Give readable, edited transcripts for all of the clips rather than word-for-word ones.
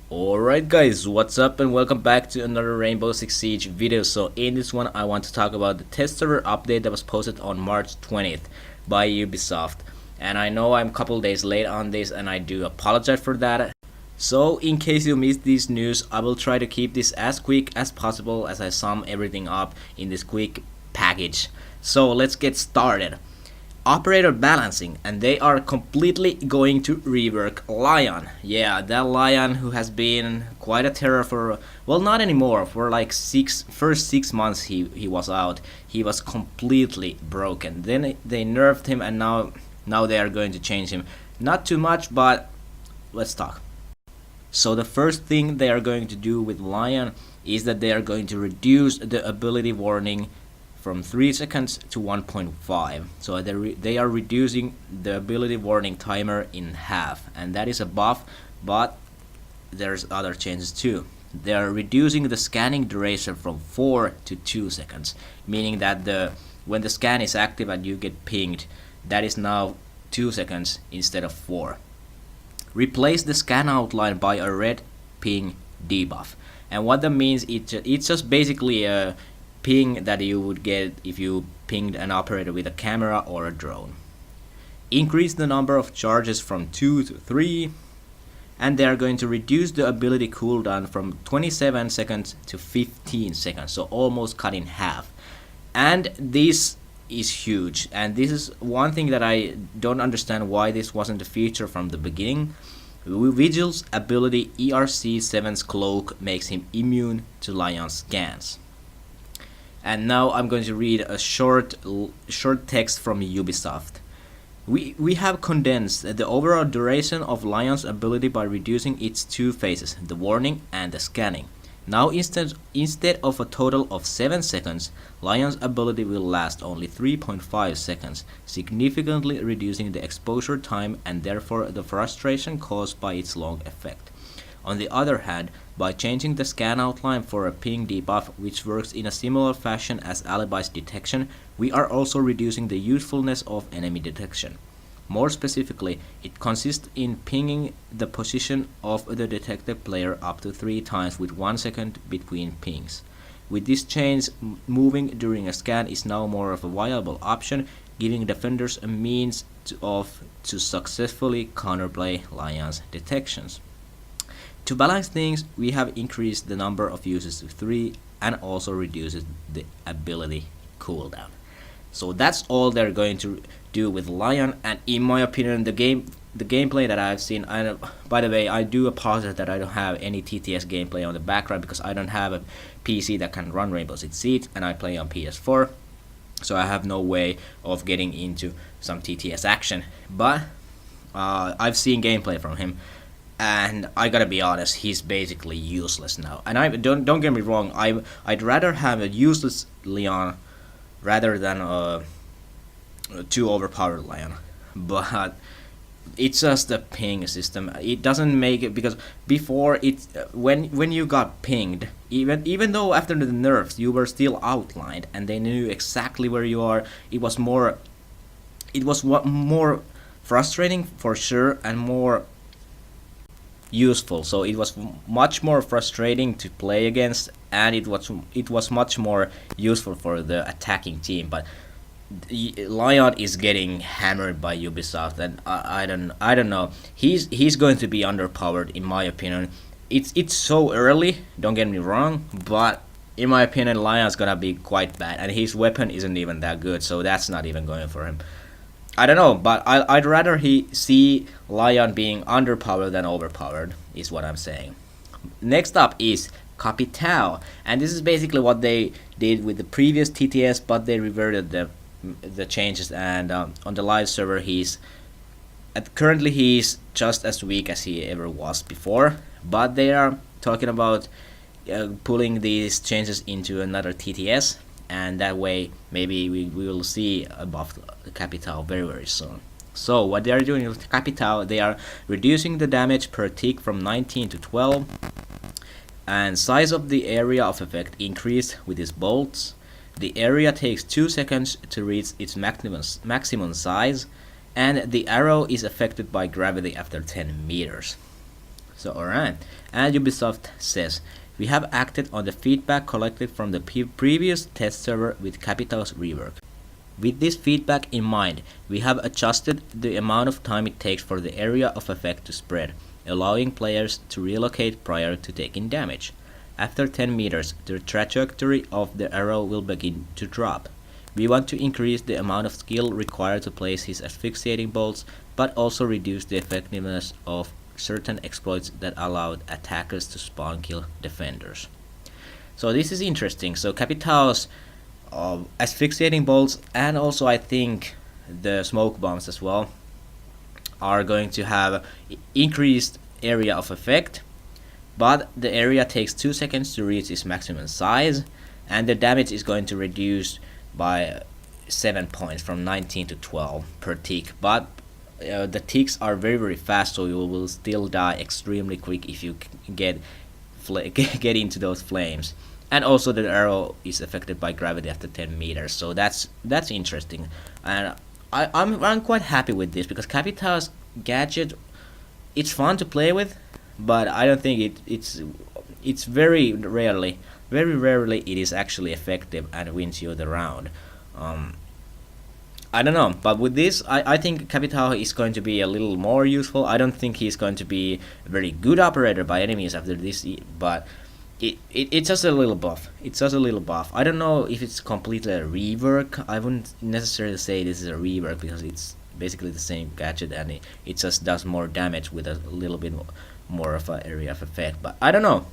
Alright guys, what's up and welcome back to another Rainbow Six Siege video. So in this one I want to talk about the test server update that was posted on March 20th by Ubisoft. And I know I'm a couple days late on this and I do apologize for that. So in case you missed this news, I will try to keep this as quick as possible as I sum everything up in this quick package. So let's get started. Operator balancing, and they are completely going to rework Lion. Yeah, that Lion who has been quite a terror for, well, not anymore, for like first 6 months he was out. He was completely broken. Then they nerfed him and now they are going to change him. Not too much, but let's talk. So the first thing they are going to do with Lion is that they are going to reduce the ability warning from 3 seconds to 1.5. So they are reducing the ability warning timer in half, and that is a buff, but there's other changes too. They are reducing the scanning duration from 4 to 2 seconds, meaning that when the scan is active and you get pinged, that is now 2 seconds instead of 4. Replace the scan outline by a red ping debuff, and what that means, it's just basically a ping that you would get if you pinged an operator with a camera or a drone. Increase the number of charges from 2 to 3, and they are going to reduce the ability cooldown from 27 seconds to 15 seconds, so almost cut in half. And this is huge, and this is one thing that I don't understand why this wasn't a feature from the beginning. Vigil's ability ERC7's cloak makes him immune to Lion's scans. And now I'm going to read a short text from Ubisoft. We have condensed the overall duration of Lion's ability by reducing its two phases, the warning and the scanning. Now instead of a total of 7 seconds, Lion's ability will last only 3.5 seconds, significantly reducing the exposure time and therefore the frustration caused by its long effect. On the other hand, by changing the scan outline for a ping debuff, which works in a similar fashion as Alibi's detection, we are also reducing the usefulness of enemy detection. More specifically, it consists in pinging the position of the detected player up to 3 times with 1 second between pings. With this change, moving during a scan is now more of a viable option, giving defenders a means to successfully counterplay Lion's detections. To balance things, we have increased the number of uses to 3 and also reduces the ability cooldown. So that's all they're going to do with Lion, and in my opinion, the gameplay that I've seen, by the way, I do apologize that I don't have any TTS gameplay on the background because I don't have a PC that can run Rainbow Six Siege and I play on PS4, so I have no way of getting into some TTS action, but I've seen gameplay from him. And I gotta be honest, he's basically useless now. And I don't get me wrong, I'd rather have a useless Leon rather than a too overpowered Leon. But it's just the ping system. It doesn't make it, because before when you got pinged, even though after the nerfs you were still outlined and they knew exactly where you are, it was more frustrating for sure and more useful. So it was much more frustrating to play against, and it was much more useful for the attacking team. But Lion is getting hammered by Ubisoft, and I don't know. He's going to be underpowered in my opinion. It's so early, don't get me wrong, but in my opinion, Lion's gonna be quite bad, and his weapon isn't even that good, so that's not even going for him. I don't know, but I'd rather see Lion being underpowered than overpowered, is what I'm saying. Next up is Capitao, and this is basically what they did with the previous TTS, but they reverted the changes. And on the live server, currently he's just as weak as he ever was before, but they are talking about pulling these changes into another TTS. And that way maybe we will see a buff Capitao very soon. So what they are doing with Capitao, they are reducing the damage per tick from 19 to 12, and size of the area of effect increased with his bolts. The area takes 2 seconds to reach its maximum size, and the arrow is affected by gravity after 10 meters. So alright, and Ubisoft says, we have acted on the feedback collected from the previous test server with Capitao's rework. With this feedback in mind, we have adjusted the amount of time it takes for the area of effect to spread, allowing players to relocate prior to taking damage. After 10 meters, the trajectory of the arrow will begin to drop. We want to increase the amount of skill required to place his asphyxiating bolts, but also reduce the effectiveness of certain exploits that allowed attackers to spawn kill defenders. So this is interesting. So Capitao's asphyxiating bolts, and also I think the smoke bombs as well, are going to have increased area of effect, but the area takes 2 seconds to reach its maximum size, and the damage is going to reduce by 7 points from 19 to 12 per tick. But the ticks are very fast, so you will still die extremely quick if you get into those flames. And also the arrow is affected by gravity after 10 meters, so that's interesting. And I'm quite happy with this, because Capitao's gadget, it's fun to play with, but I don't think it's very rarely it is actually effective and wins you the round. I don't know, but with this, I think Capitao is going to be a little more useful. I don't think he's going to be a very good operator by enemies after this, but it's just a little buff. It's just a little buff. I don't know if it's completely a rework. I wouldn't necessarily say this is a rework, because it's basically the same gadget, and it just does more damage with a little bit more of an area of effect, but I don't know.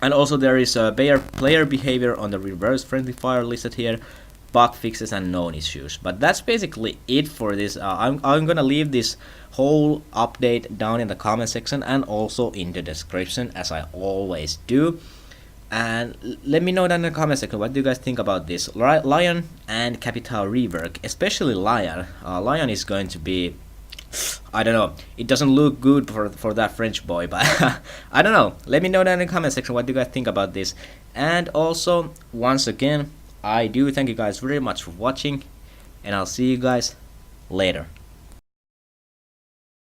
And also there is a player behavior on the reverse friendly fire listed here, bug fixes and known issues. But that's basically it for this. I'm gonna leave this whole update down in the comment section and also in the description, as I always do. And let me know down in the comment section, what do you guys think about this Lion and Capitao rework, especially Lion. Lion is going to be, I don't know, it doesn't look good for that French boy, but I don't know. Let me know down in the comment section what do you guys think about this. And also, once again, I do thank you guys very much for watching, and I'll see you guys later.